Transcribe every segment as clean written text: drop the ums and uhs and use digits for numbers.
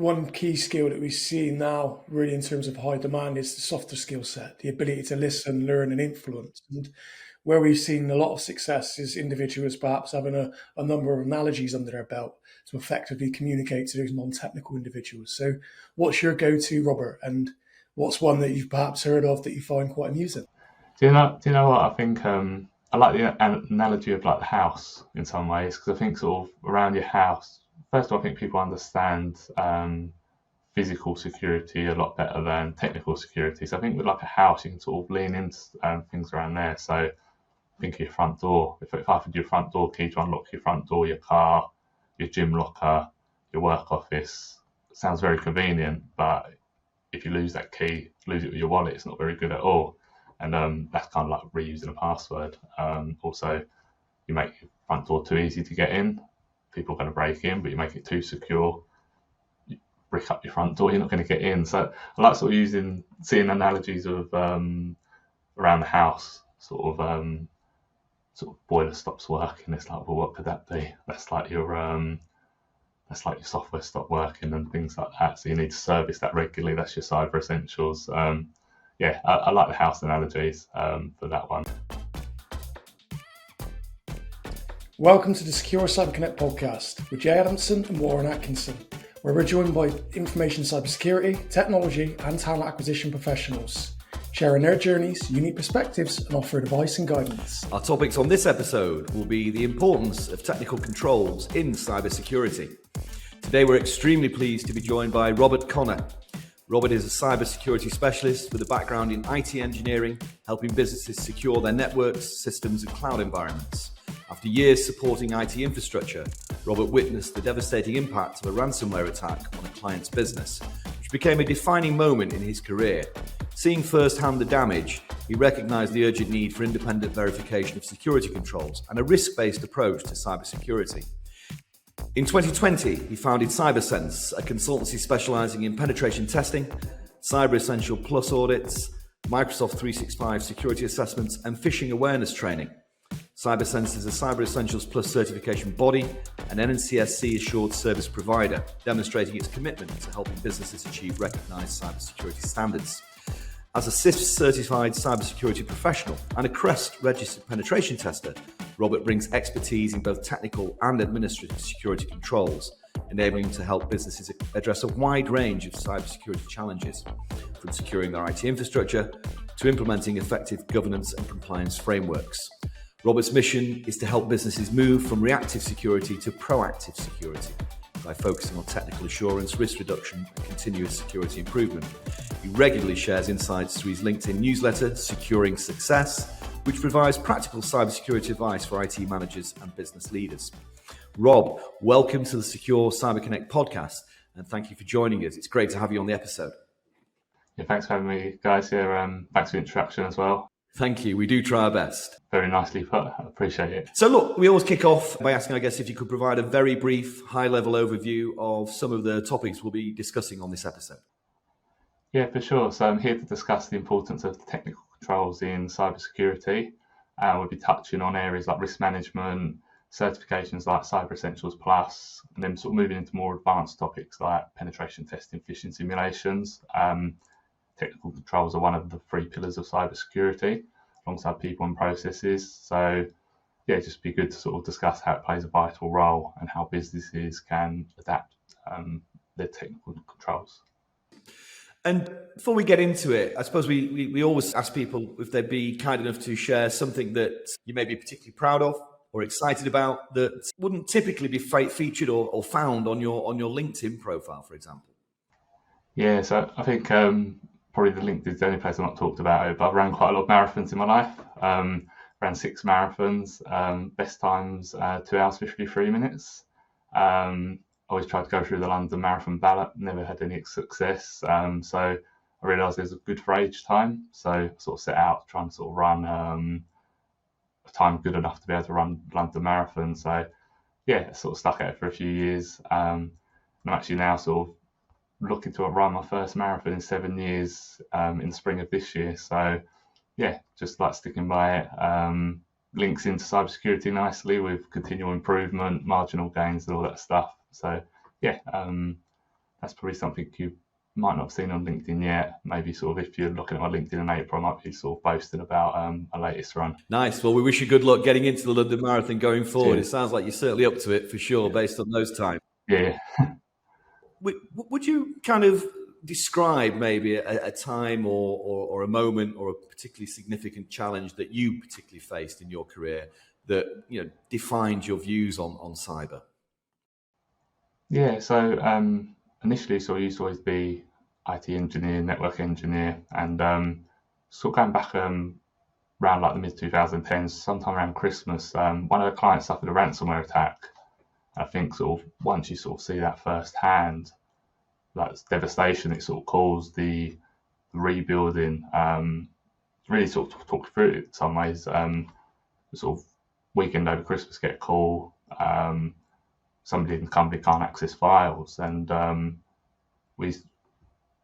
one key skill that we see now, really in terms of high demand, is the softer skill set, the ability to listen, learn, and influence. And where we've seen a lot of success is individuals perhaps having a number of analogies under their belt to effectively communicate to those non-technical individuals. So what's your go-to, Robert? And what's one that you've perhaps heard of that you find quite amusing? Do you know what? I think I like the analogy of like the house in some ways, because I think sort of around your house, first of all, I think people understand physical security a lot better than technical security. So I think with like a house, you can sort of lean into things around there. So think of your front door. If I offered your front door key to unlock your front door, your car, your gym locker, your work office, it sounds very convenient, but if you lose that key, lose it with your wallet, it's not very good at all. And that's kind of like reusing a password. Also, you make your front door too easy to get in. People are going to break in, but you make it too secure. You brick up your front door, you're not going to get in. So I like sort of seeing analogies of around the house, sort of boiler stops working. It's like, well, what could that be? That's like your software stopped working and things like that. So you need to service that regularly. That's your cyber essentials. I like the house analogies for that one. Welcome to the Secure Cyber Connect podcast with Jay Adamson and Warren Atkinson, where we're joined by information cybersecurity, technology and talent acquisition professionals, sharing their journeys, unique perspectives and offer advice and guidance. Our topics on this episode will be the importance of technical controls in cybersecurity. Today we're extremely pleased to be joined by Robert Connor. Robert is a cybersecurity specialist with a background in IT engineering, helping businesses secure their networks, systems and cloud environments. After years supporting IT infrastructure, Robert witnessed the devastating impact of a ransomware attack on a client's business, which became a defining moment in his career. Seeing firsthand the damage, he recognised the urgent need for independent verification of security controls and a risk-based approach to cybersecurity. In 2020, he founded CyberSense, a consultancy specialising in penetration testing, Cyber Essential Plus audits, Microsoft 365 security assessments and phishing awareness training. CyberSense is a Cyber Essentials Plus certification body and an NCSC assured service provider, demonstrating its commitment to helping businesses achieve recognised cybersecurity standards. As a CISSP-certified cybersecurity professional and a CREST Registered Penetration Tester, Robert brings expertise in both technical and administrative security controls, enabling him to help businesses address a wide range of cybersecurity challenges, from securing their IT infrastructure to implementing effective governance and compliance frameworks. Robert's mission is to help businesses move from reactive security to proactive security by focusing on technical assurance, risk reduction, and continuous security improvement. He regularly shares insights through his LinkedIn newsletter, Securing Success, which provides practical cybersecurity advice for IT managers and business leaders. Rob, welcome to the Secure Cyber Connect podcast, and thank you for joining us. It's great to have you on the episode. Yeah, thanks for having me, guys. Here, thanks for the introduction as well. Thank you. We do try our best. Very nicely put. I appreciate it. So look, we always kick off by asking, I guess, if you could provide a very brief, high-level overview of some of the topics we'll be discussing on this episode. Yeah, for sure. So I'm here to discuss the importance of the technical controls in cybersecurity. We'll be touching on areas like risk management, certifications like Cyber Essentials Plus, and then sort of moving into more advanced topics like penetration testing, phishing simulations. Technical controls are one of the three pillars of cybersecurity, alongside people and processes. So, yeah, it'd just be good to sort of discuss how it plays a vital role and how businesses can adapt their technical controls. And before we get into it, I suppose we always ask people if they'd be kind enough to share something that you may be particularly proud of or excited about that wouldn't typically be featured or found on your LinkedIn profile, for example. Yeah, so I think probably the LinkedIn is the only place I've not talked about it, but I've run quite a lot of marathons in my life. Ran 6 marathons, best times 2 hours 53 minutes. Always tried to go through the London Marathon ballot, never had any success. So I realised there's a good for age time. So I sort of set out trying to sort of run a time good enough to be able to run London Marathon. So yeah, sort of stuck at it for a few years. I'm actually now sort of looking to run my first marathon in 7 years in the spring of this year. So yeah, just like sticking by it. Links into cybersecurity nicely with continual improvement, marginal gains and all that stuff. So yeah, that's probably something you might not have seen on LinkedIn yet. Maybe sort of if you're looking at my LinkedIn in April, I might be sort of boasting about a latest run. Nice. Well, we wish you good luck getting into the London Marathon going forward. Cheers. It sounds like you're certainly up to it for sure, based on those times. Yeah. Would you kind of describe maybe a time or a moment or a particularly significant challenge that you particularly faced in your career that defined your views on cyber? Yeah. So initially, so I used to always be IT engineer, network engineer, and sort of going back around like the mid 2010s, sometime around Christmas, one of the clients suffered a ransomware attack. I think sort of once you sort of see that firsthand, like devastation it sort of caused, the rebuilding, really sort of talked through it in some ways. Sort of weekend over Christmas, get a call, somebody in the company can't access files, and we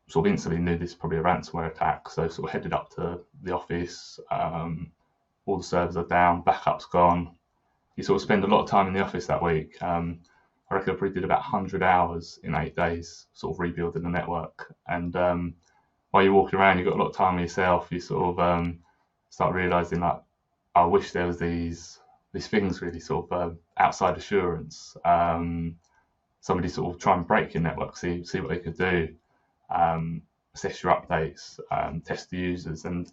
sort of instantly knew this was probably a ransomware attack. So sort of headed up to the office. All the servers are down, backup's gone. You sort of spend a lot of time in the office that week. I reckon I probably did about 100 hours in 8 days, sort of rebuilding the network. And while you're walking around, you've got a lot of time with yourself. You sort of start realizing, like, I wish there was these things really sort of outside assurance. Somebody sort of try and break your network, see what they could do, assess your updates, test the users, and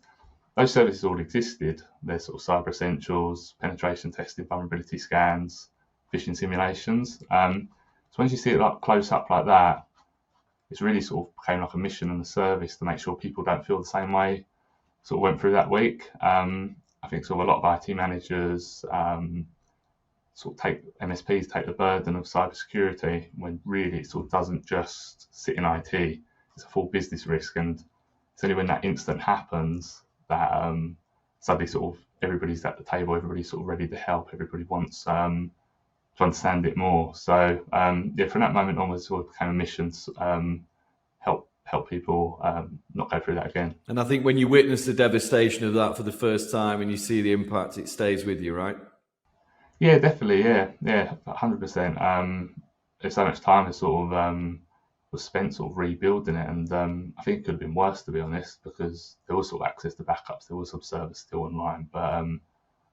those services all existed. They're sort of cyber essentials, penetration testing, vulnerability scans, phishing simulations. So once you see it like close up like that, it's really sort of became like a mission and a service to make sure people don't feel the same way sort of went through that week. I think sort of a lot of IT managers sort of MSPs take the burden of cybersecurity when really it sort of doesn't just sit in IT. It's a full business risk, and it's only when that instant happens that suddenly sort of everybody's at the table, everybody's sort of ready to help, everybody wants to understand it more. So yeah, from that moment onwards, sort of became a mission to help people not go through that again. And I think when you witness the devastation of that for the first time and you see the impact, it stays with you, right? Yeah, definitely. Yeah, 100%. There's so much time that sort of was spent sort of rebuilding it, and I think it could have been worse, to be honest, because there was sort of access to backups, there was some servers still online, but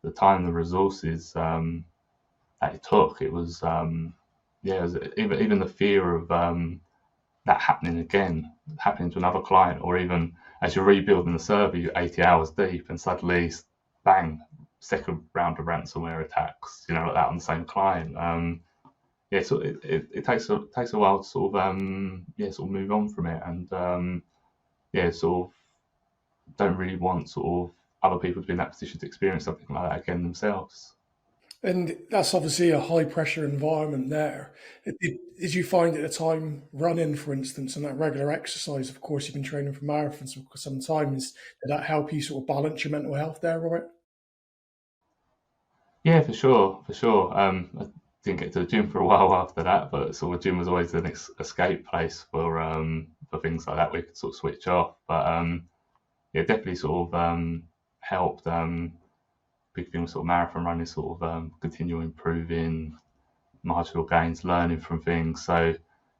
the time, the resources that it took, it was it was even the fear of that happening again, happening to another client, or even as you're rebuilding the server, you're 80 hours deep, and suddenly, bang, second round of ransomware attacks, like that on the same client. Yeah, so it takes a while to sort of move on from it, and sort of don't really want sort of other people to be in that position to experience something like that again themselves. And that's obviously a high pressure environment there. Did you find at the time running, for instance, and that regular exercise, of course, you've been training for marathons for some time, did that help you sort of balance your mental health there, Robert? Yeah, for sure. I didn't get to the gym for a while after that, but sort of gym was always an escape place for things like that. We could sort of switch off, but yeah, definitely sort of helped. Big thing was sort of marathon running, sort of continue improving, marginal gains, learning from things. So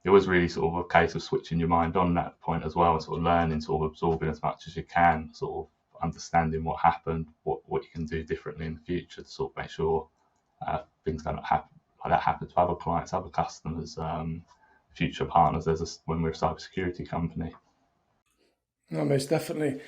it was really sort of a case of switching your mind on that point as well, and sort of learning, sort of absorbing as much as you can, sort of understanding what happened, what you can do differently in the future to sort of make sure things don't happen like that happen to other clients, other customers, future partners. When we're a cybersecurity company. No, most definitely.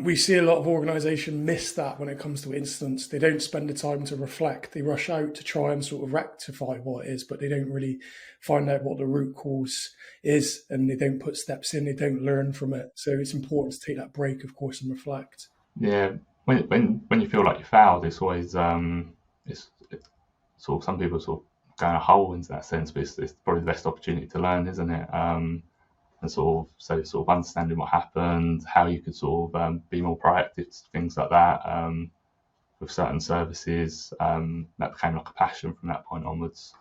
We see a lot of organisations miss that when it comes to incidents. They don't spend the time to reflect. They rush out to try and sort of rectify what it is, but they don't really find out what the root cause is, and they don't put steps in. They don't learn from it. So it's important to take that break, of course, and reflect. Yeah, when you feel like you failed, it's always it's sort of, some people sort of go in a hole in that sense, but it's probably the best opportunity to learn, isn't it? And sort of understanding what happened, how you could sort of be more proactive to things like that with certain services. That became like a passion from that point onwards.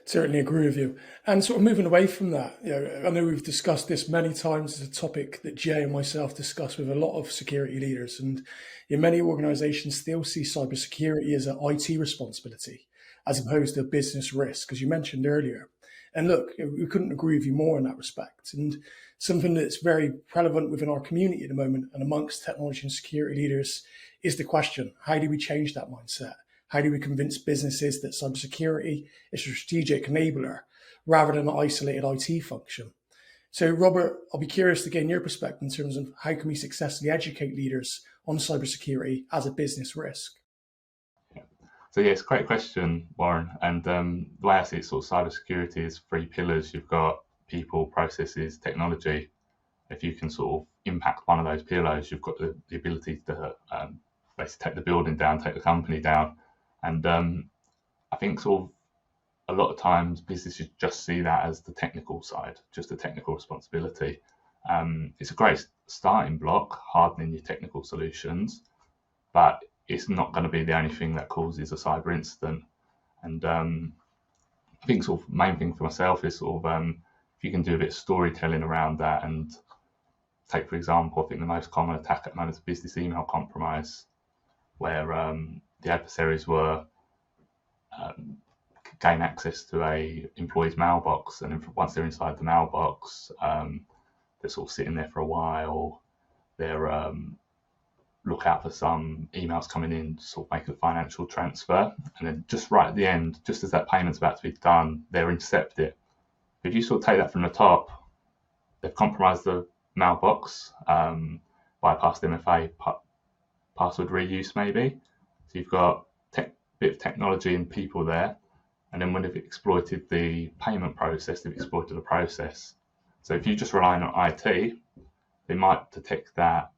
Certainly agree with you. And sort of moving away from that, I know we've discussed this many times as a topic that Jay and myself discuss with a lot of security leaders, and many organizations still see cybersecurity as an IT responsibility as opposed to a business risk, as you mentioned earlier. And look, we couldn't agree with you more in that respect. And something that's very relevant within our community at the moment and amongst technology and security leaders is the question, how do we change that mindset? How do we convince businesses that cybersecurity is a strategic enabler rather than an isolated IT function? So, Robert, I'll be curious to gain your perspective in terms of how can we successfully educate leaders on cybersecurity as a business risk? So yeah, it's a great question, Warren. And the way I see it, sort of cybersecurity is three pillars. You've got people, processes, technology. If you can sort of impact one of those pillars, you've got the ability to basically take the building down, take the company down. And I think sort of a lot of times businesses just see that as the technical side, just the technical responsibility. It's a great starting block, hardening your technical solutions, but it's not going to be the only thing that causes a cyber incident. And I think sort of main thing for myself is sort of if you can do a bit of storytelling around that, and take, for example, I think the most common attack at the moment is business email compromise, where the adversaries were gain access to a employee's mailbox, and once they're inside the mailbox, they're sort of sitting there for a while. They're look out for some emails coming in to sort of make a financial transfer, and then just right at the end, just as that payment's about to be done, they're intercepted. If you sort of take that from the top, they've compromised the mailbox, bypassed MFA, password reuse maybe. So you've got a bit of technology and people there, and then when they've exploited the payment process, they've exploited the process. So if you just rely on IT, they might detect that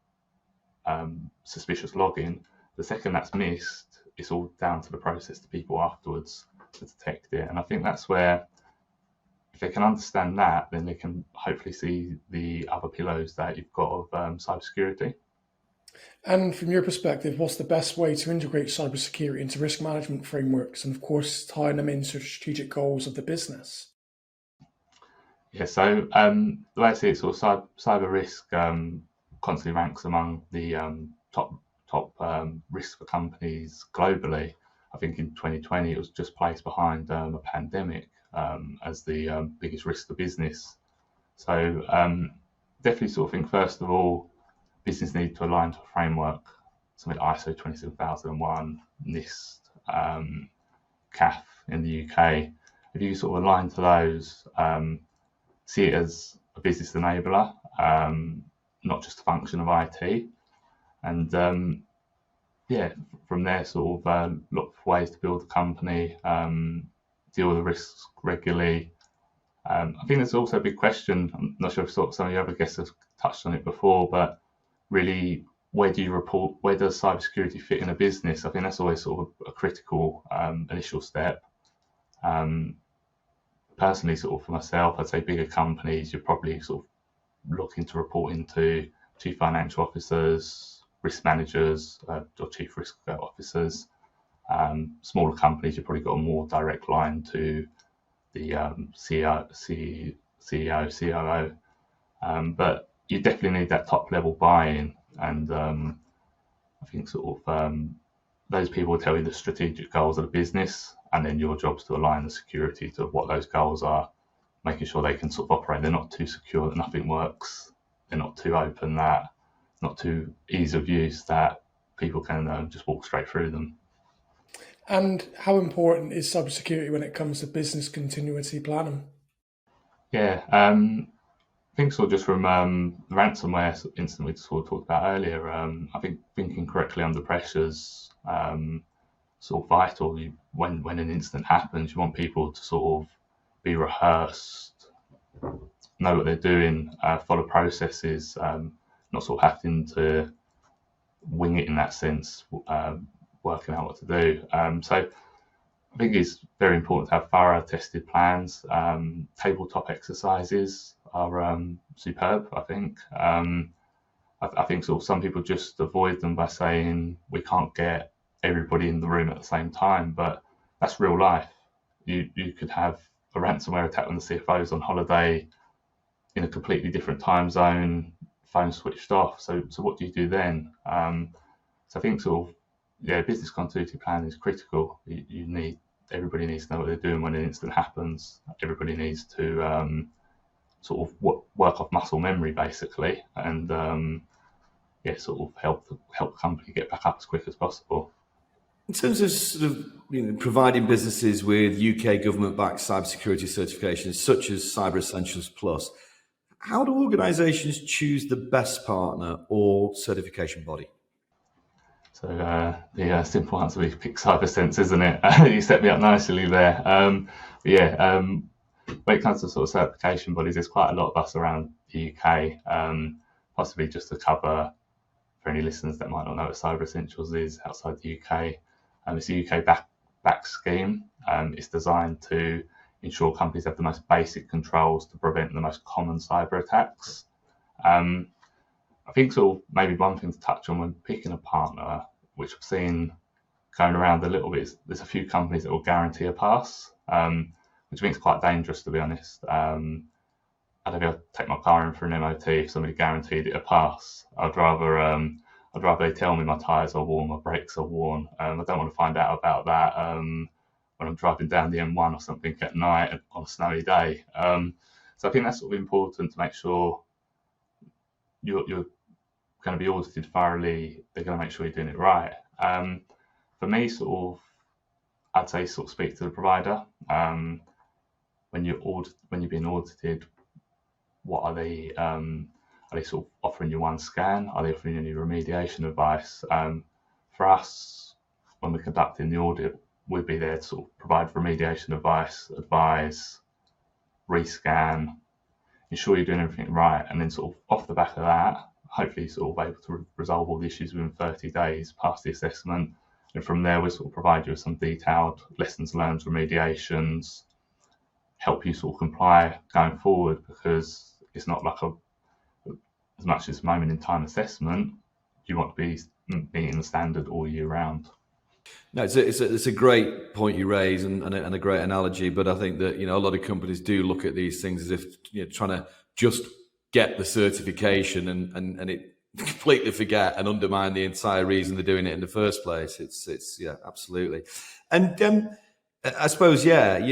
suspicious login. The second that's missed, it's all down to the process, to people afterwards to detect it. And I think that's where, if they can understand that, then they can hopefully see the other pillars that you've got of cybersecurity. And from your perspective, what's the best way to integrate cybersecurity into risk management frameworks and, of course, tying them into strategic goals of the business? Yeah, so the way I see it, sort of cyber risk constantly ranks among the top risks for companies globally. I think in 2020 it was just placed behind a pandemic as the biggest risk to business. So definitely sort of think, first of all, business need to align to a framework, something like ISO 27001, NIST, CAF in the UK. If you sort of align to those, see it as a business enabler, not just a function of IT. And yeah, from there, sort of look for ways to build the company, deal with the risks regularly. I think there's also a big question. I'm not sure if some of your other guests have touched on it before, but really, where do you report? Where does cybersecurity fit in a business? I think that's always sort of a critical initial step. Personally, sort of for myself, I'd say bigger companies, you're probably sort of looking to report into chief financial officers, risk managers, or chief risk officers. Smaller companies, you've probably got a more direct line to the CEO, COO. But you definitely need that top level buy-in, and I think sort of those people will tell you the strategic goals of the business, and then your job's to align the security to what those goals are, making sure they can sort of operate. They're not too secure that nothing works. They're not too open that not too ease of use that people can just walk straight through them. And how important is cybersecurity when it comes to business continuity planning? Yeah, I think sort of just from the ransomware incident we sort of talked about earlier, I think thinking correctly under pressures sort of vital. When an incident happens, you want people to sort of be rehearsed, know what they're doing, follow processes, not sort of having to wing it in that sense, working out what to do. So I think it's very important to have thorough tested plans. Tabletop exercises are superb, I think. I think sort of some people just avoid them by saying we can't get everybody in the room at the same time, but that's real life. You could have a ransomware attack when the CFO's on holiday in a completely different time zone, phone switched off. So what do you do then? So I think sort of, yeah, business continuity plan is critical. You need everybody needs to know what they're doing when an incident happens. Everybody needs to sort of work off muscle memory basically, and sort of help the company get back up as quick as possible. In terms of sort of providing businesses with UK government-backed cybersecurity certifications such as Cyber Essentials Plus, how do organisations choose the best partner or certification body? So the simple answer we pick CyberSense, isn't it? You set me up nicely there. When it comes to sort of certification bodies, there's quite a lot of us around the UK. Possibly just to cover for any listeners that might not know what Cyber Essentials is outside the UK. It's a UK back scheme. It's designed to ensure companies have the most basic controls to prevent the most common cyber attacks. I think sort of maybe one thing to touch on when picking a partner, which I've seen going around a little bit, is there's a few companies that will guarantee a pass, which I think is quite dangerous, to be honest. I don't think I'd take my car in for an MOT if somebody guaranteed it a pass. I'd rather they tell me my tyres are worn, my brakes are worn. I don't want to find out about that when I'm driving down the M1 or something at night on a snowy day. So I think that's sort of important to make sure you're going to be audited thoroughly. They're going to make sure you're doing it right. For me, I'd say speak to the provider. When you're being audited, what are they sort of offering you one scan? Are they offering you any remediation advice? For us, when we're conducting the audit, we'd be there to sort of provide remediation advice, rescan, ensure you're doing everything right, and then sort of off the back of that, hopefully sort of able to resolve all the issues within 30 days past the assessment. And from there, we sort of provide you with some detailed lessons learned, remediations, help you sort of comply going forward, because it's not like as much as moment in time assessment, you want to be meeting the standard all year round. No, it's a great point you raise and a great analogy, but I think that a lot of companies do look at these things as if trying to just get the certification and it completely forget and undermine the entire reason they're doing it in the first place. It's absolutely. And I suppose but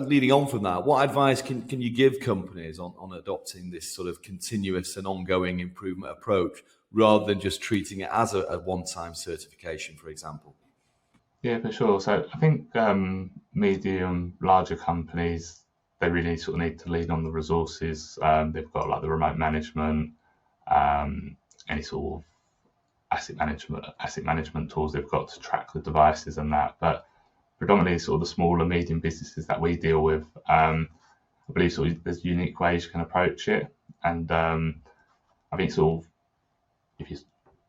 leading on from that, what advice can you give companies on adopting this sort of continuous and ongoing improvement approach, rather than just treating it as a one-time certification, for example? Yeah, for sure. So I think medium, larger companies, they really sort of need to lean on the resources. They've got like the remote management, any sort of asset management tools they've got to track the devices and that. But predominantly sort of the smaller, medium businesses that we deal with, I believe sort of there's unique ways you can approach it. And I think sort of if you're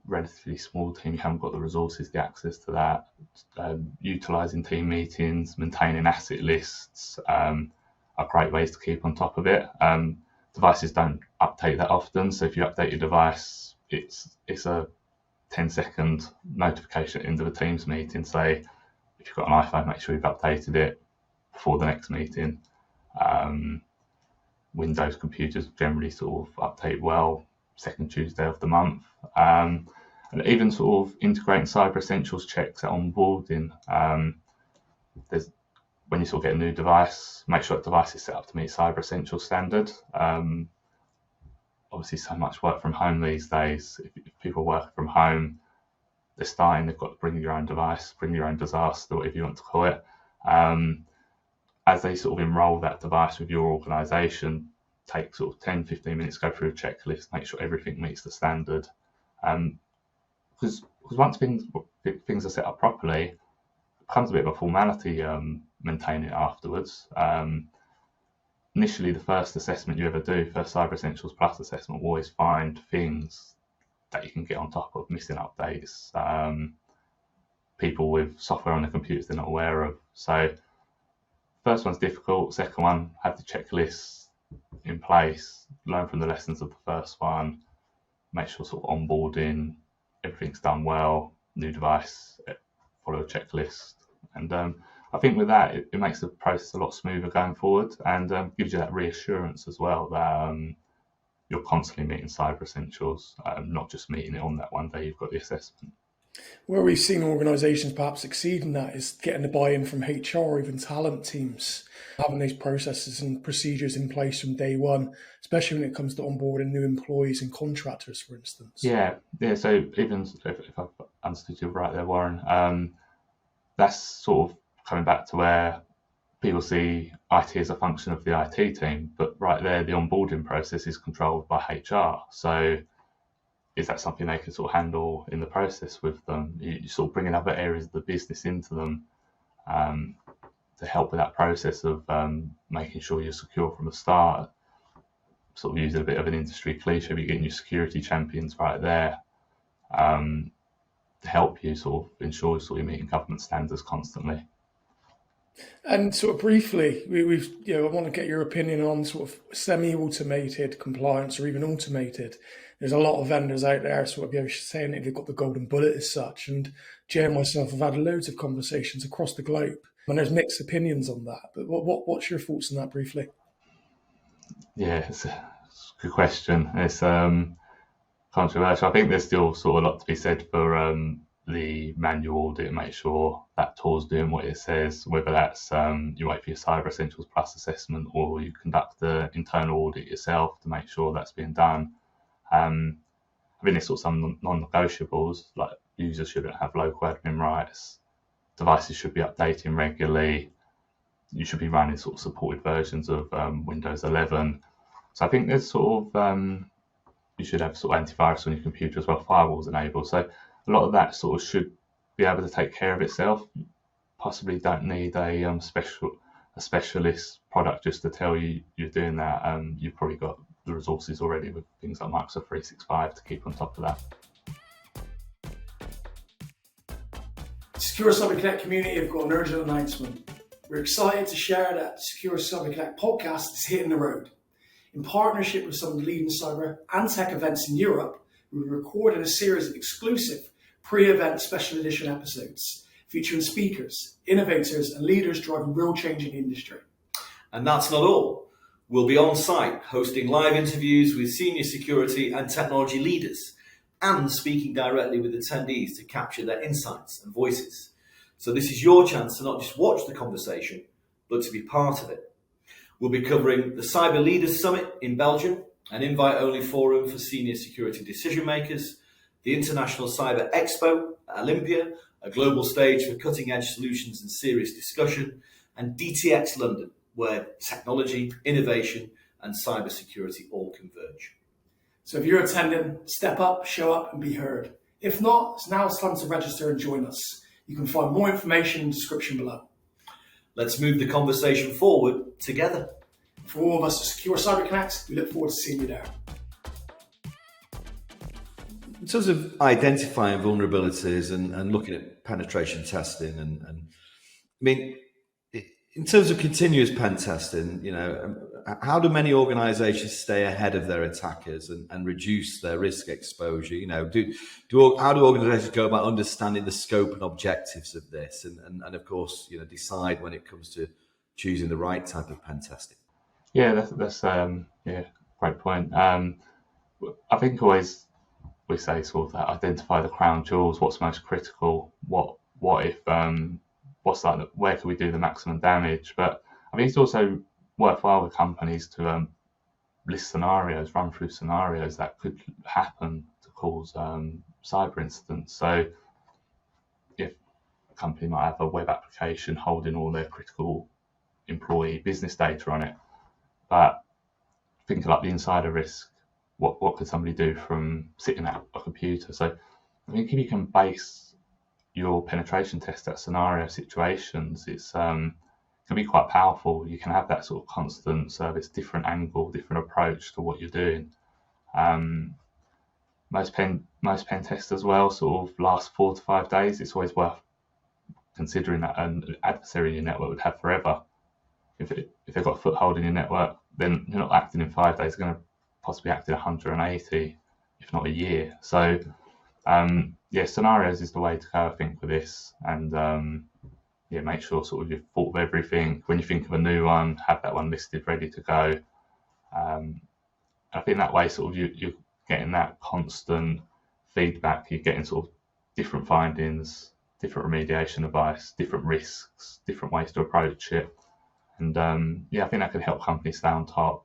relatively small team, you haven't got the resources, the access to that, utilising team meetings, maintaining asset lists are great ways to keep on top of it. Devices don't update that often, so if you update your device, it's a 10-second notification at the end of a Teams meeting. Say, if you've got an iPhone, make sure you've updated it before the next meeting. Windows computers generally sort of update well, second Tuesday of the month. And even sort of integrating Cyber Essentials checks at onboarding. When you sort of get a new device, make sure that device is set up to meet Cyber Essentials standard. Obviously, so much work from home these days. If people work from home, they've got to bring your own device, bring your own disaster, whatever you want to call it. As they sort of enroll that device with your organisation, take sort of 10-15 minutes, go through a checklist, make sure everything meets the standard. Because once things are set up properly, it becomes a bit of a formality maintaining it afterwards. Initially, the first assessment you ever do, first Cyber Essentials Plus assessment, will always find things that you can get on top of, missing updates, people with software on the computers they're not aware of. So first one's difficult, second one, have the checklist in place, learn from the lessons of the first one, make sure sort of onboarding, everything's done well, new device, follow a checklist. And I think with that, it makes the process a lot smoother going forward, and gives you that reassurance as well that you're constantly meeting Cyber Essentials, not just meeting it on that one day you've got the assessment. Where we've seen organisations perhaps succeed in that is getting the buy-in from HR, even talent teams, having these processes and procedures in place from day one, especially when it comes to onboarding new employees and contractors, for instance. Yeah. So even if I've understood you right there, Warren, that's sort of coming back to where people see IT as a function of the IT team, but right there, the onboarding process is controlled by HR. So is that something they can sort of handle in the process with them? You sort of bringing other areas of the business into them to help with that process of making sure you're secure from the start. Sort of using a bit of an industry cliche, but you're getting your security champions right there to help you sort of ensure you're meeting government standards constantly. And sort of briefly, I want to get your opinion on sort of semi-automated compliance or even automated. There's a lot of vendors out there sort of saying that they've got the golden bullet as such. And Jay and myself have had loads of conversations across the globe, and there's mixed opinions on that. But what's your thoughts on that briefly? Yeah, it's a good question. It's controversial. I think there's still sort of a lot to be said for the manual audit and make sure that tool's doing what it says, whether that's you wait for your Cyber Essentials Plus assessment or you conduct the internal audit yourself to make sure that's being done. I think there's sort of some non-negotiables, like users shouldn't have local admin rights, devices should be updating regularly, you should be running sort of supported versions of Windows 11. So I think there's sort of you should have sort of antivirus on your computer as well, firewalls enabled. So a lot of that sort of should be able to take care of itself. Possibly don't need a specialist product just to tell you you're doing that. You've probably got the resources already with things like Microsoft 365 to keep on top of that. Secure Cyber Connect community have got an urgent announcement. We're excited to share that the Secure Cyber Connect podcast is hitting the road. In partnership with some of the leading cyber and tech events in Europe, we recorded a series of exclusive pre-event special edition episodes featuring speakers, innovators, and leaders driving real change in the industry. And that's not all. We'll be on site hosting live interviews with senior security and technology leaders and speaking directly with attendees to capture their insights and voices. So this is your chance to not just watch the conversation, but to be part of it. We'll be covering the Cyber Leaders Summit in Belgium, an invite-only forum for senior security decision makers, the International Cyber Expo at Olympia, a global stage for cutting-edge solutions and serious discussion, and DTX London, where technology, innovation, and cybersecurity all converge. So if you're attending, step up, show up, and be heard. If not, now it's time to register and join us. You can find more information in the description below. Let's move the conversation forward together. For all of us at Secure Cyber Connect, we look forward to seeing you there. In terms of identifying vulnerabilities and looking at penetration testing, and I mean, in terms of continuous pen testing, how do many organizations stay ahead of their attackers and reduce their risk exposure? How do organizations go about understanding the scope and objectives of this, and of course, decide when it comes to choosing the right type of pen testing? Yeah, that's great point. I think always we say sort of that identify the crown jewels, what's most critical, what if what's like where can we do the maximum damage. But I think it's also worthwhile with companies to list scenarios, run through scenarios that could happen to cause cyber incidents. So if a company might have a web application holding all their critical employee business data on it, but think like the insider risk, what could somebody do from sitting at a computer? So I think if you can base your penetration test at scenario situations, it's can be quite powerful. You can have that sort of constant service, different angle, different approach to what you're doing. Most pen tests as well sort of last 4 to 5 days. It's always worth considering that an adversary in your network would have forever. If they've got a foothold in your network, then you're not acting in 5 days. They're going to possibly act in 180, if not a year. So, scenarios is the way to go, I think, with this. And make sure sort of you've thought of everything. When you think of a new one, have that one listed, ready to go. I think that way, sort of, you're getting that constant feedback. You're getting sort of different findings, different remediation advice, different risks, different ways to approach it. And I think that could help companies stay on top.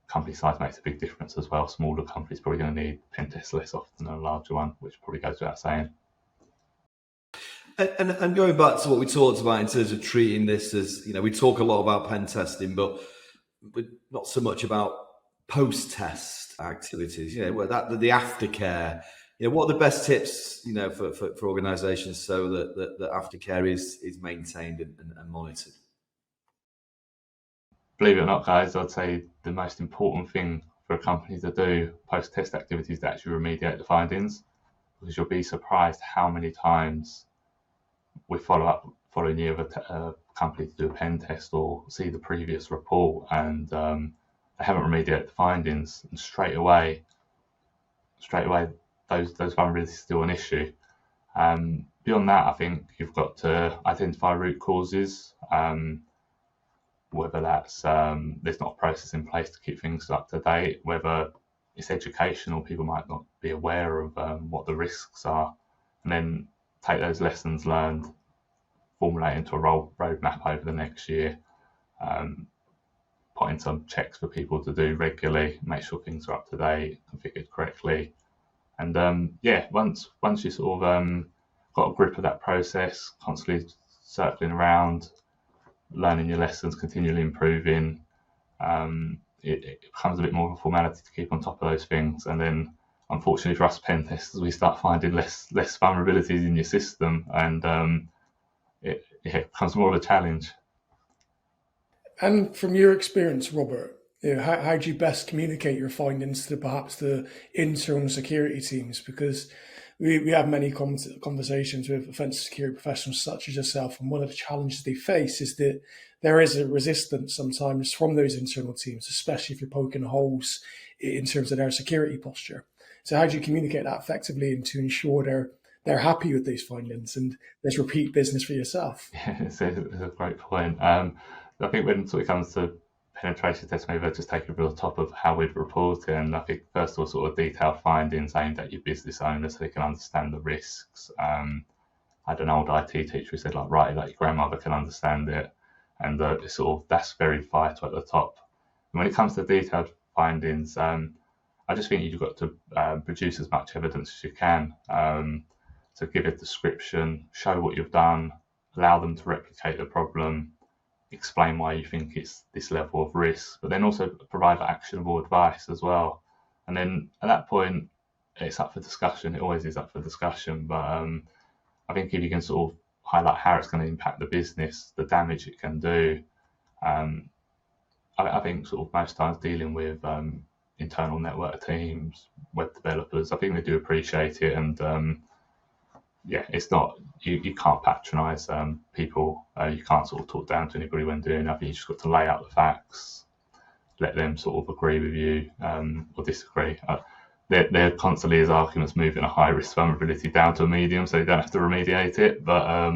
Company size makes a big difference as well. Smaller companies probably going to need pen tests less often than a larger one, which probably goes without saying. And going back to what we talked about in terms of treating this as, we talk a lot about pen testing, but not so much about post-test activities. The aftercare. What are the best tips, for organisations so that aftercare is maintained and monitored? Believe it or not, guys, I'd say the most important thing for a company to do post-test activities is to actually remediate the findings, because you'll be surprised how many times we following year with a company to do a pen test or see the previous report and they haven't remediated the findings, and straight away those vulnerabilities are still an issue. Beyond that, I think you've got to identify root causes, whether that's there's not a process in place to keep things up to date, whether it's educational, people might not be aware of what the risks are, and then take those lessons learned, formulate into a roadmap over the next year, put in some checks for people to do regularly, make sure things are up to date, configured correctly. And once you sort of got a grip of that process, constantly circling around, learning your lessons, continually improving, it becomes a bit more of a formality to keep on top of those things. And then, unfortunately for us pen testers, we start finding less vulnerabilities in your system, and it becomes more of a challenge. And from your experience, Robert, how do you best communicate your findings to perhaps the internal security teams? Because we have many conversations with offensive security professionals such as yourself, and one of the challenges they face is that there is a resistance sometimes from those internal teams, especially if you're poking holes in terms of their security posture. So how do you communicate that effectively and to ensure they're happy with these findings and there's repeat business for yourself? Yeah, it's a great point. I think when it comes to penetration tests, maybe I'll just take it to the top of how we'd report it. And I think first of all, sort of detailed findings aimed at your business owner so they can understand the risks. I had an old IT teacher who said, write it like your grandmother can understand it. And that's very vital at the top. And when it comes to detailed findings, I just think you've got to produce as much evidence as you can. So give a description, show what you've done, allow them to replicate the problem, explain why you think it's this level of risk, but then also provide actionable advice as well. And then at that point, it's up for discussion. It always is up for discussion. But I think if you can sort of highlight how it's going to impact the business, the damage it can do, I think sort of most times dealing with internal network teams, web developers, I think they do appreciate it. And it's not, you can't patronize people. You can't sort of talk down to anybody when doing that. You just got to lay out the facts, let them sort of agree with you or disagree. They're constantly, as arguments, moving a high risk vulnerability down to a medium, so you don't have to remediate it. But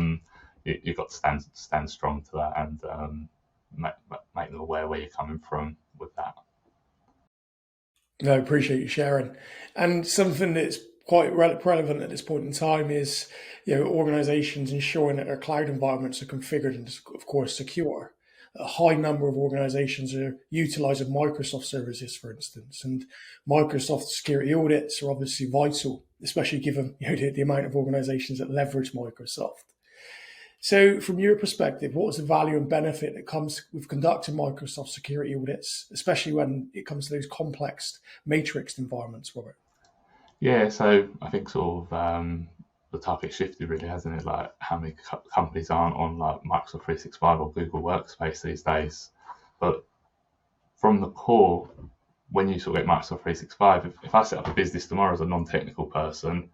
you've got to stand strong to that and make them aware where you're coming from with that. No, I appreciate you sharing. And something that's quite relevant at this point in time is, organizations ensuring that their cloud environments are configured and, of course, secure. A high number of organizations are utilizing Microsoft services, for instance, and Microsoft security audits are obviously vital, especially given the amount of organizations that leverage Microsoft. So from your perspective, what is the value and benefit that comes with conducting Microsoft security audits, especially when it comes to those complex matrixed environments, Robert? Yeah, so I think sort of the topic shifted really, hasn't it? Like how many companies aren't on like Microsoft 365 or Google Workspace these days. But from the core, when you sort of get Microsoft 365, if I set up a business tomorrow as a non-technical person,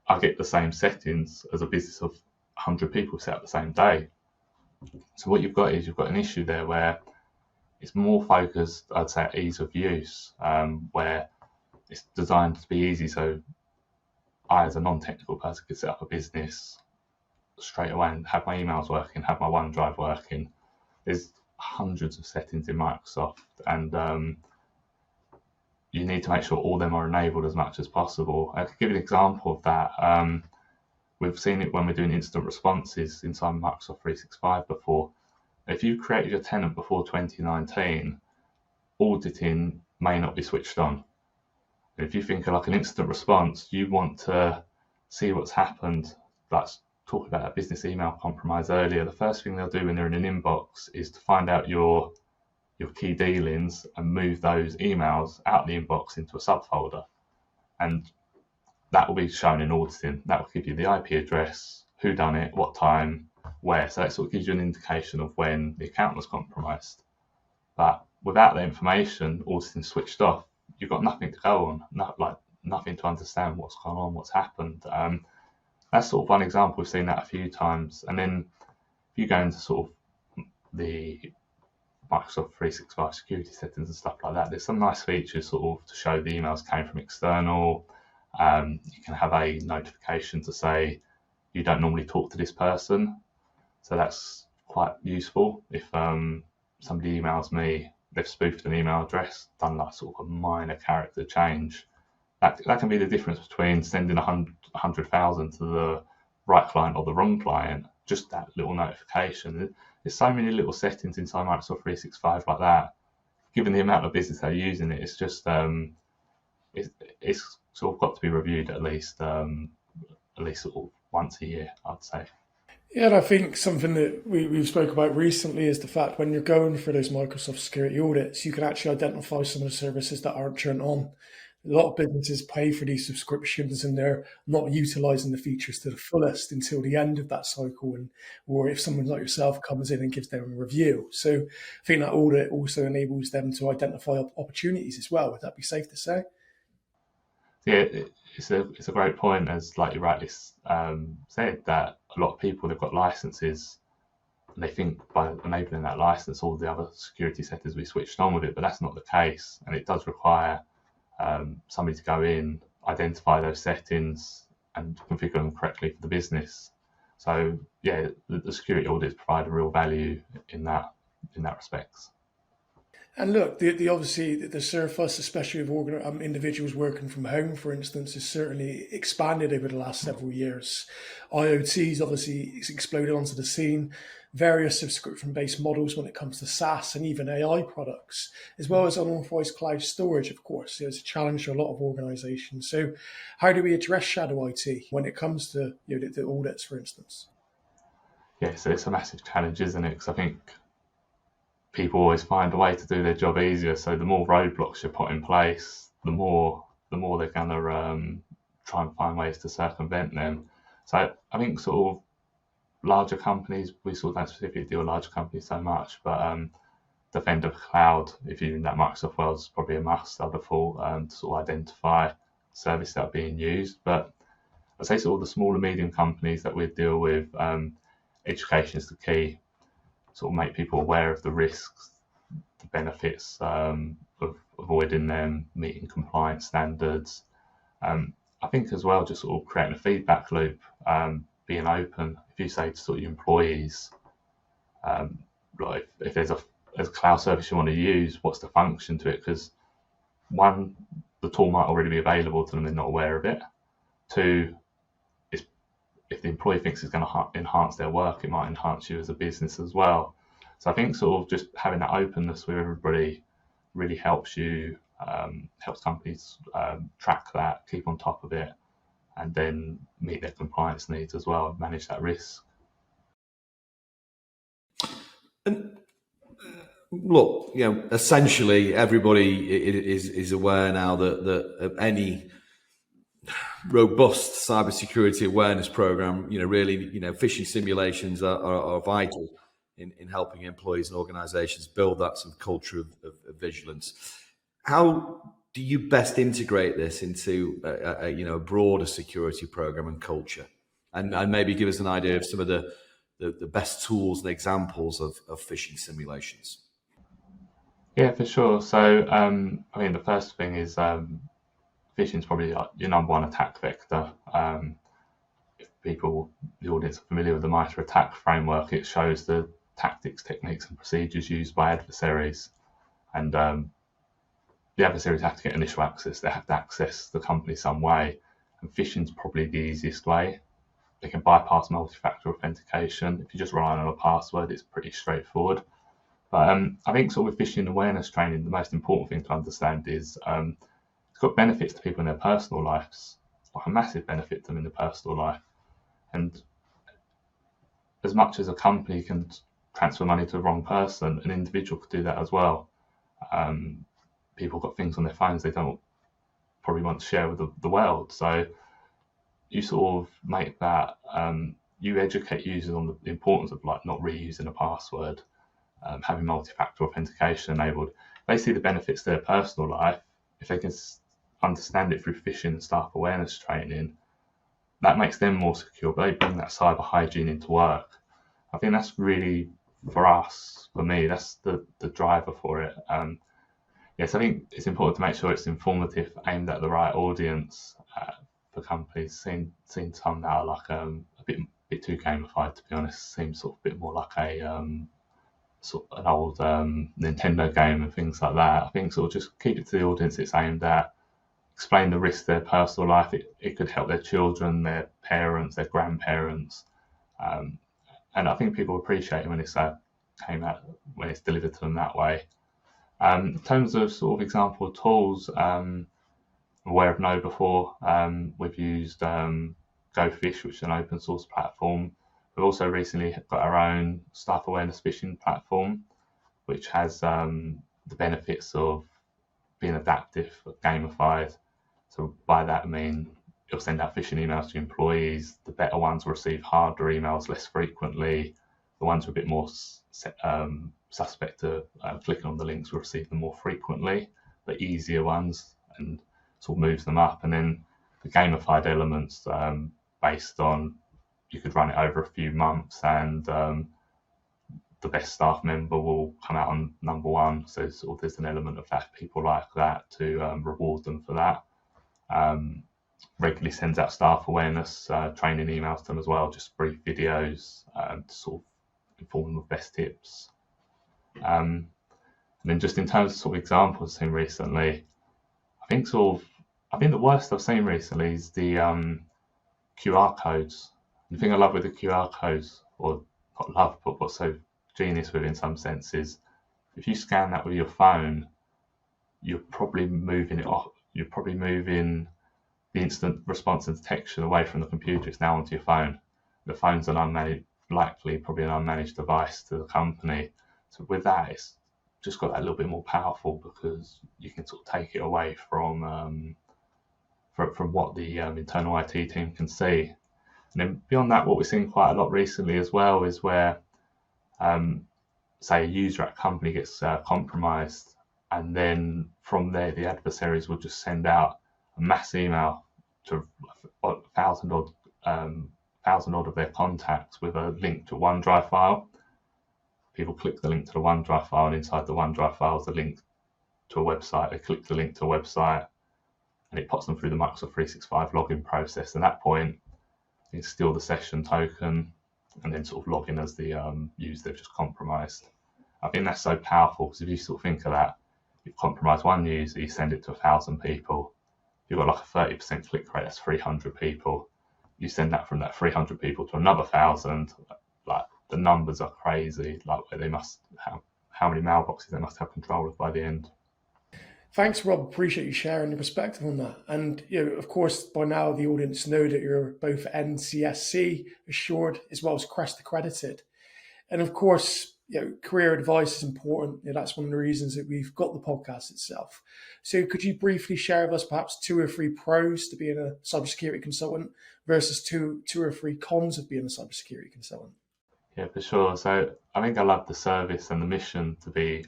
I get the same settings as a business of 100 people set up the same day. So what you've got is you've got an issue there where it's more focused, I'd say, at ease of use, where it's designed to be easy. So I, as a non-technical person, could set up a business straight away and have my emails working, have my OneDrive working. There's hundreds of settings in Microsoft, and you need to make sure all of them are enabled as much as possible. I could give you an example of that. We've seen it when we're doing instant responses inside Microsoft 365 before. If you created your tenant before 2019, auditing may not be switched on. If you think of like an instant response, you want to see what's happened. Let's talk about that business email compromise earlier. The first thing they'll do when they're in an inbox is to find out your key dealings and move those emails out the inbox into a subfolder. And that will be shown in auditing. That will give you the IP address, who done it, what time, where. So that sort of gives you an indication of when the account was compromised. But without the information, auditing switched off, you've got nothing to go on, nothing to understand what's gone on, what's happened. That's sort of one example. We've seen that a few times. And then if you go into sort of the Microsoft 365 security settings and stuff like that, there's some nice features sort of to show the emails came from external. You can have a notification to say you don't normally talk to this person. So that's quite useful. If somebody emails me, they've spoofed an email address, done like sort of a minor character change, that can be the difference between sending 100,000 to the right client or the wrong client. Just that little notification. There's so many little settings inside Microsoft 365 like that. Given the amount of business they're using it, it's just it's sort of got to be reviewed at least sort of once a year, I'd say. Yeah, and I think something that we've spoke about recently is the fact when you're going for those Microsoft security audits, you can actually identify some of the services that aren't turned on. A lot of businesses pay for these subscriptions and they're not utilizing the features to the fullest until the end of that cycle, or if someone like yourself comes in and gives them a review. So I think that audit also enables them to identify opportunities as well. Would that be safe to say? Yeah, it's a great point, as like you rightly said, that a lot of people, they've got licenses and they think by enabling that license all the other security settings will be switched on with it, but that's not the case, and it does require somebody to go in, identify those settings and configure them correctly for the business. So yeah, the security audits provide a real value in that respect. And look, the obviously the surface, especially of individuals working from home, for instance, has certainly expanded over the last several years. IoT's obviously exploded onto the scene, various subscription-based models when it comes to SaaS and even AI products, as well as unauthorized cloud storage, of course. It's a challenge for a lot of organizations. So how do we address shadow IT when it comes to the audits, for instance? Yeah, so it's a massive challenge, isn't it? Because I think people always find a way to do their job easier. So the more roadblocks you put in place, the more they're going to try and find ways to circumvent them. So I think sort of larger companies, we sort of don't specifically deal with larger companies so much, but Defender for Cloud, if you're in that Microsoft world, is probably a must, I'd have thought, to sort of identify services that are being used. But I'd say sort of the small and medium companies that we deal with, education is the key. Sort of make people aware of the risks, the benefits of avoiding them, meeting compliance standards. I think as well, just sort of creating a feedback loop, being open. If you say to sort of your employees, like if there's a cloud service you want to use, what's the function to it? Because one, the tool might already be available to them, they're not aware of it. Two, if the employee thinks it's going to enhance their work, it might enhance you as a business as well. So I think sort of just having that openness with everybody really helps you, helps companies track that, keep on top of it, and then meet their compliance needs as well, and manage that risk. And look, essentially everybody is aware now that any robust cybersecurity awareness program, really, phishing simulations are vital in helping employees and organizations build that sort of culture of vigilance. How do you best integrate this into a broader security program and culture, and maybe give us an idea of some of the best tools and examples of phishing simulations? Yeah, for sure. So the first thing is phishing is probably your number one attack vector. If the audience are familiar with the MITRE attack framework, it shows the tactics, techniques, and procedures used by adversaries. And the adversaries have to get initial access. They have to access the company some way, and phishing's probably the easiest way. They can bypass multi-factor authentication. If you just rely on a password, it's pretty straightforward. But I think sort of with phishing awareness training, the most important thing to understand is it's got benefits to people in their personal lives. It's like a massive benefit to them in their personal life. And as much as a company can transfer money to the wrong person, an individual could do that as well. People got things on their phones they don't probably want to share with the world. So you sort of make that, you educate users on the importance of like not reusing a password, having multi-factor authentication enabled. They see the benefits to their personal life. If they can understand it through phishing and staff awareness training, that makes them more secure. But they bring that cyber hygiene into work. I think that's really, for us, for me, that's the driver for it. Yes, I think it's important to make sure it's informative, aimed at the right audience for companies. Seen some that are like a bit too gamified, to be honest. Seems sort of a bit more like a sort of an old Nintendo game and things like that. I think sort of just keep it to the audience it's aimed at. Explain the risks to their personal life. It could help their children, their parents, their grandparents, and I think people appreciate it when it's when it's delivered to them that way. In terms of sort of example tools, I'm aware of Know before. We've used GoFish, which is an open source platform. We've also recently got our own staff awareness phishing platform, which has the benefits of being adaptive, gamified. So by that I mean it'll send out phishing emails to employees. The better ones will receive harder emails less frequently. The ones who are a bit more suspect to clicking on the links will receive them more frequently. The easier ones, and sort of moves them up. And then the gamified elements based on, you could run it over a few months and the best staff member will come out on number one. So sort of there's an element of that, people like that, to reward them for that. Regularly sends out staff awareness training emails to them as well, just brief videos to sort of inform them of best tips. And then just in terms of sort of examples I've seen recently, I think the worst I've seen recently is the QR codes. The thing I love with the QR codes, or not love, but what's so genius with in some senses, if you scan that with your phone, you're probably moving it off. You're probably moving the instant response and detection away from the computer. It's now onto your phone. The phone's likely probably an unmanaged device to the company. So with that, it's just got that little bit more powerful because you can sort of take it away from what the internal IT team can see. And then beyond that, what we're seeing quite a lot recently as well is where, say, a user at a company gets compromised, and then from there, the adversaries will just send out a mass email to 1,000 odd of their contacts with a link to a OneDrive file. People click the link to the OneDrive file, and inside the OneDrive file is a link to a website. They click the link to a website, and it puts them through the Microsoft 365 login process. At that point, they steal the session token and then sort of log in as the user they've just compromised. I think that's so powerful because if you sort of think of that, you've compromised one user, you send it to 1,000 people. You've got like a 30% click rate, that's 300 people. You send that from that 300 people to another 1,000, like the numbers are crazy, like they must have, how many mailboxes they must have control of by the end. Thanks, Rob. Appreciate you sharing your perspective on that. And of course, by now the audience know that you're both NCSC assured as well as CREST accredited. And of course, career advice is important. That's one of the reasons that we've got the podcast itself. So could you briefly share with us perhaps 2 or 3 pros to being a cybersecurity consultant versus two or three cons of being a cybersecurity consultant? Yeah, for sure. So I think I love the service and the mission to be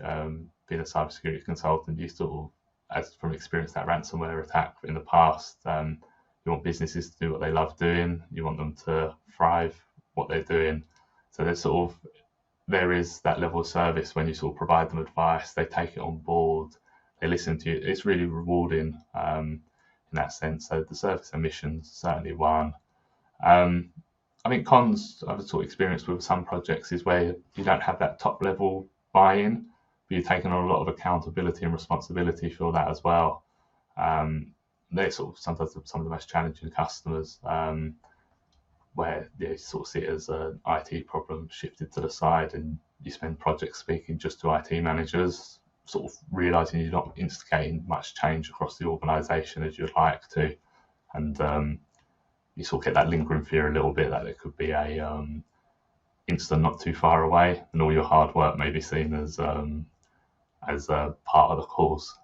being a cybersecurity consultant. You sort of, as from experience, that ransomware attack in the past, you want businesses to do what they love doing. You want them to thrive what they're doing. So there is that level of service when you sort of provide them advice, they take it on board, they listen to you. It's really rewarding in that sense. So the service and mission is certainly one. I think cons I've sort of experienced with some projects is where you don't have that top level buy-in. but you're taking on a lot of accountability and responsibility for that as well. They're sort of sometimes some of the most challenging customers, where you sort of see it as an IT problem shifted to the side, and you spend projects speaking just to IT managers, sort of realizing you're not instigating much change across the organization as you'd like to. And you sort of get that lingering fear a little bit that there could be a incident not too far away, and all your hard work may be seen as a part of the cause.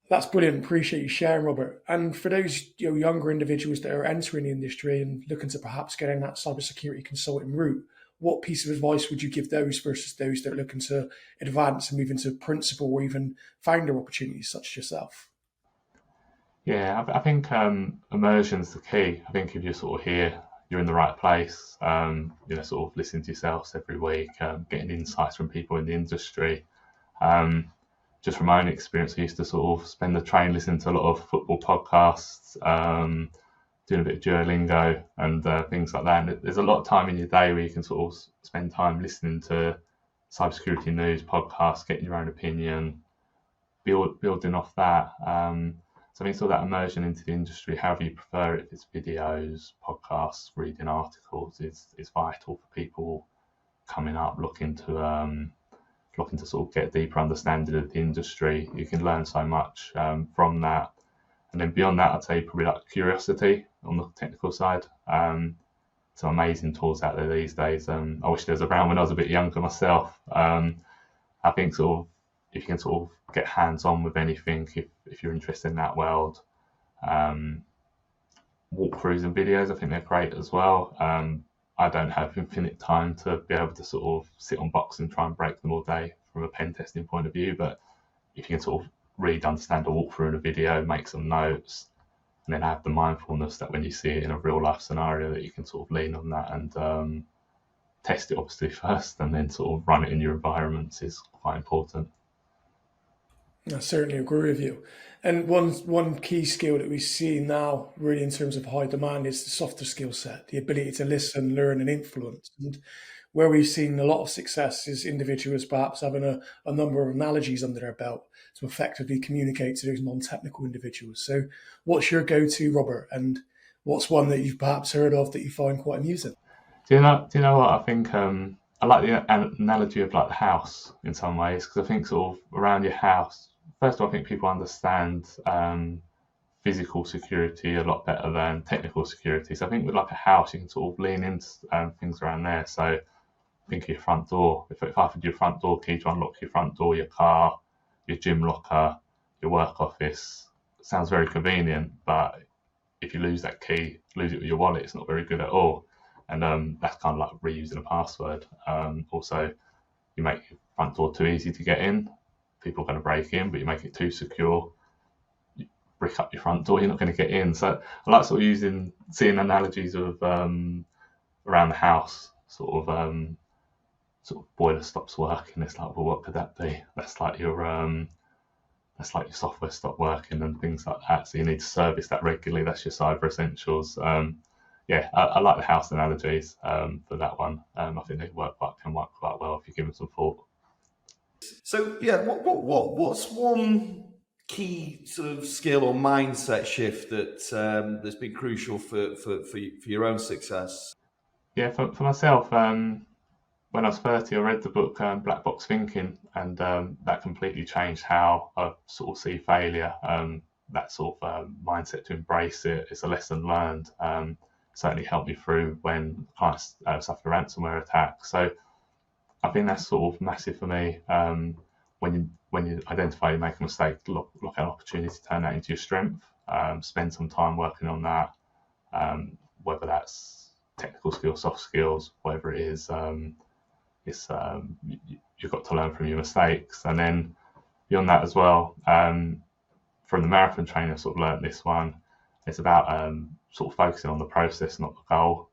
That's brilliant. Appreciate you sharing, Robert. And for those younger individuals that are entering the industry and looking to perhaps get in that cybersecurity consulting route, what piece of advice would you give those versus those that are looking to advance and move into principal or even founder opportunities such as yourself? Yeah, I think immersion's the key. I think if you're sort of here, you're in the right place. Sort of listening to yourselves every week, getting insights from people in the industry. Just from my own experience, I used to sort of spend the train listening to a lot of football podcasts, doing a bit of Duolingo and things like that. And there's a lot of time in your day where you can sort of spend time listening to cybersecurity news podcasts, getting your own opinion, building off that. So I think sort of that immersion into the industry, however you prefer it, if it's videos, podcasts, reading articles, is vital for people coming up looking to sort of get a deeper understanding of the industry. You can learn so much from that. And then beyond that, I'd say probably like curiosity on the technical side. Some amazing tools out there these days. I wish there was around when I was a bit younger myself. I think sort of if you can sort of get hands-on with anything, if you're interested in that world, walkthroughs and videos, I think they're great as well. I don't have infinite time to be able to sort of sit on box and try and break them all day from a pen testing point of view. But if you can sort of read, understand a walkthrough in a video, make some notes, and then have the mindfulness that when you see it in a real life scenario that you can sort of lean on that and test it obviously first and then sort of run it in your environments is quite important. I certainly agree with you. And one key skill that we see now, really in terms of high demand, is the softer skill set, the ability to listen, learn, and influence. And where we've seen a lot of success is individuals perhaps having a number of analogies under their belt to effectively communicate to those non-technical individuals. So, what's your go-to, Robert? And what's one that you've perhaps heard of that you find quite amusing? Do you know what I think? I like the analogy of like the house in some ways, because I think sort of around your house. First of all, I think people understand physical security a lot better than technical security. So I think with like a house, you can sort of lean into things around there. So think of your front door. If I offered you a front door key to unlock your front door, your car, your gym locker, your work office, sounds very convenient. But if you lose that key, lose it with your wallet, it's not very good at all. And that's kind of like reusing a password. Also, you make your front door too easy to get in. People are going to break in, but you make it too secure, you brick up your front door, you're not going to get in. So I like sort of seeing analogies of around the house, sort of boiler stops working. It's like, well, what could that be? That's like your software stopped working and things like that. So you need to service that regularly. That's your cyber essentials. I like the house analogies for that one. I think they can work quite well if you give them some thought. So yeah, what's one key sort of skill or mindset shift that that's been crucial for your own success? Yeah, for myself, when I was 30, I read the book Black Box Thinking, and that completely changed how I sort of see failure. That sort of mindset to embrace it. It's a lesson learned. Certainly helped me through when clients suffered a ransomware attack. So I think that's sort of massive for me. When you identify you make a mistake, look at an opportunity to turn that into your strength. Spend some time working on that, whether that's technical skills, soft skills, whatever it is. You've got to learn from your mistakes, and then beyond that as well. From the marathon training, I sort of learned this one. It's about sort of focusing on the process, not the goal.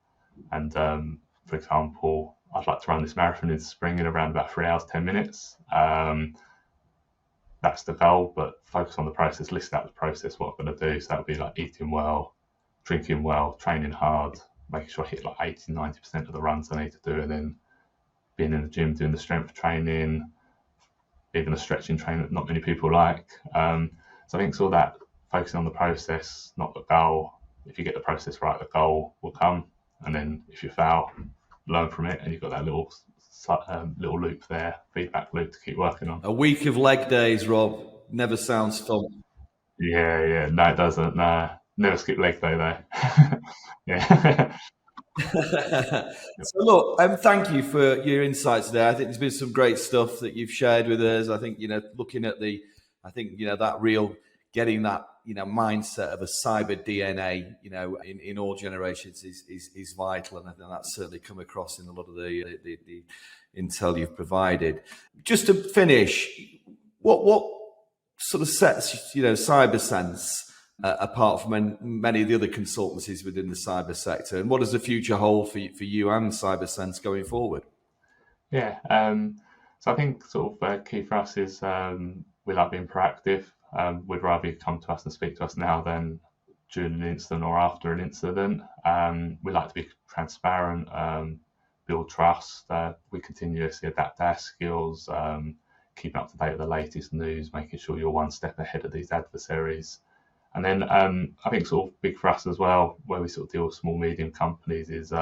And for example, I'd like to run this marathon in the spring in around about 3 hours, 10 minutes. That's the goal, but focus on the process, list out the process, what I'm going to do. So that would be like eating well, drinking well, training hard, making sure I hit like 80, 90% of the runs I need to do, and then being in the gym, doing the strength training, even a stretching train that not many people like. So I think sort of that focusing on the process, not the goal. If you get the process right, the goal will come. And then if you fail, learn from it, and you've got that little loop there, feedback loop to keep working on. A week of leg days, Rob. Never sounds fun. Yeah. No, it doesn't. No. Never skip leg day though. Yeah. So look, thank you for your insights today. I think there's been some great stuff that you've shared with us. I think, looking at that real getting that, mindset of a cyber DNA, in all generations is vital. And I think that's certainly come across in a lot of the intel you've provided. Just to finish, what sort of sets, CyberSense apart from many of the other consultancies within the cyber sector, and what does the future hold for you and CyberSense going forward? Yeah, so I think sort of key for us is we like being proactive. We'd rather you come to us and speak to us now than during an incident or after an incident. We like to be transparent, build trust. We continuously adapt our skills, keeping up to date with the latest news, making sure you're one step ahead of these adversaries. And then I think sort of big for us as well, where we sort of deal with small, medium companies, is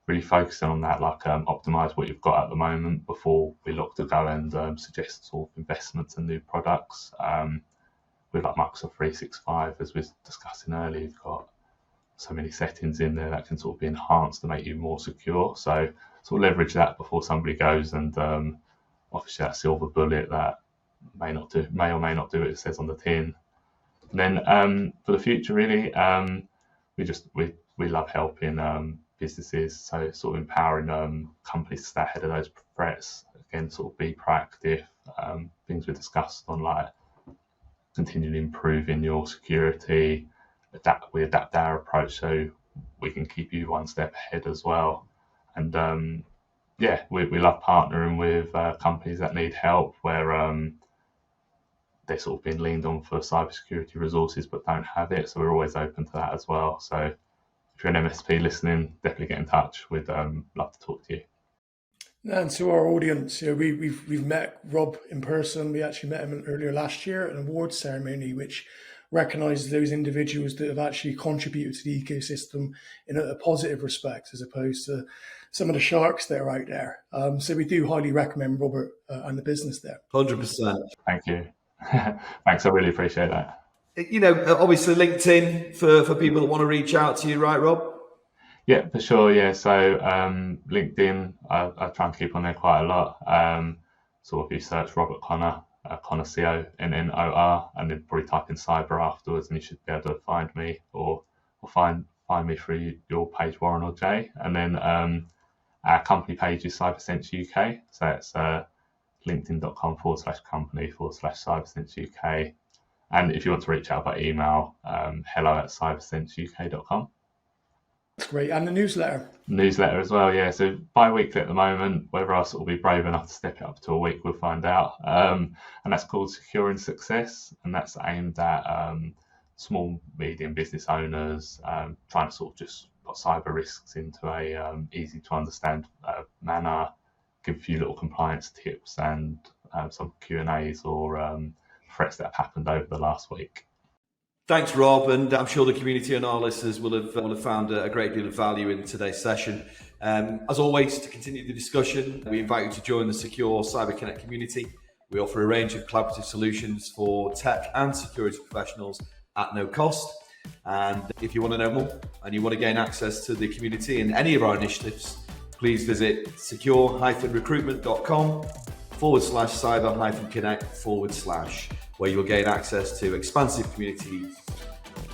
really focusing on that, like optimize what you've got at the moment before we look to go and suggest sort of investments and new products. With like Microsoft 365, as we were discussing earlier, you've got so many settings in there that can sort of be enhanced to make you more secure. So sort of leverage that before somebody goes and offers you that silver bullet that may or may not do what it says on the tin. And then for the future, really, we love helping businesses, so sort of empowering companies to stay ahead of those threats. Again, sort of be proactive. Things we discussed on, like continually improving your security. We adapt our approach so we can keep you one step ahead as well. And we love partnering with companies that need help, where they're sort of being leaned on for cybersecurity resources but don't have it. So we're always open to that as well. So if you're an MSP listening, definitely get in touch. We'd love to talk to you. And to our audience, we've met Rob in person. We actually met him earlier last year at an awards ceremony, which recognises those individuals that have actually contributed to the ecosystem in a positive respect, as opposed to some of the sharks that are out there. So we do highly recommend Robert and the business there. 100%. Thank you. Thanks, I really appreciate that. Obviously LinkedIn for people that want to reach out to you, right, Rob? Yeah, for sure. Yeah, so LinkedIn, I try and keep on there quite a lot. So if you search Robert Connor, Connor CONNOR, and then probably type in cyber afterwards, and you should be able to find me, or find me through your page, Warren or Jay. And then our company page is CyberSense UK. So it's linkedin.com/company/CyberSense UK. And if you want to reach out by email, hello@cybersenseuk.com. That's great. And the newsletter as well, yeah. So bi-weekly at the moment. Whether I'll sort of be brave enough to step it up to a week, we'll find out. And that's called Securing Success, and that's aimed at small, medium business owners trying to sort of just put cyber risks into a easy to understand manner, give a few little compliance tips and some Q&As or threats that have happened over the last week. Thanks, Rob, and I'm sure the community and our listeners will have found a great deal of value in today's session. As always, to continue the discussion, we invite you to join the Secure Cyber Connect community. We offer a range of collaborative solutions for tech and security professionals at no cost. And if you want to know more and you want to gain access to the community and any of our initiatives, please visit secure-recruitment.com/cyber-connect/, where you'll gain access to expansive community,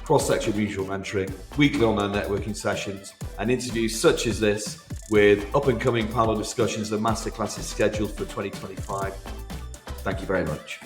cross-sector mutual mentoring, weekly online networking sessions, and interviews such as this, with up-and-coming panel discussions and masterclasses scheduled for 2025. Thank you very much.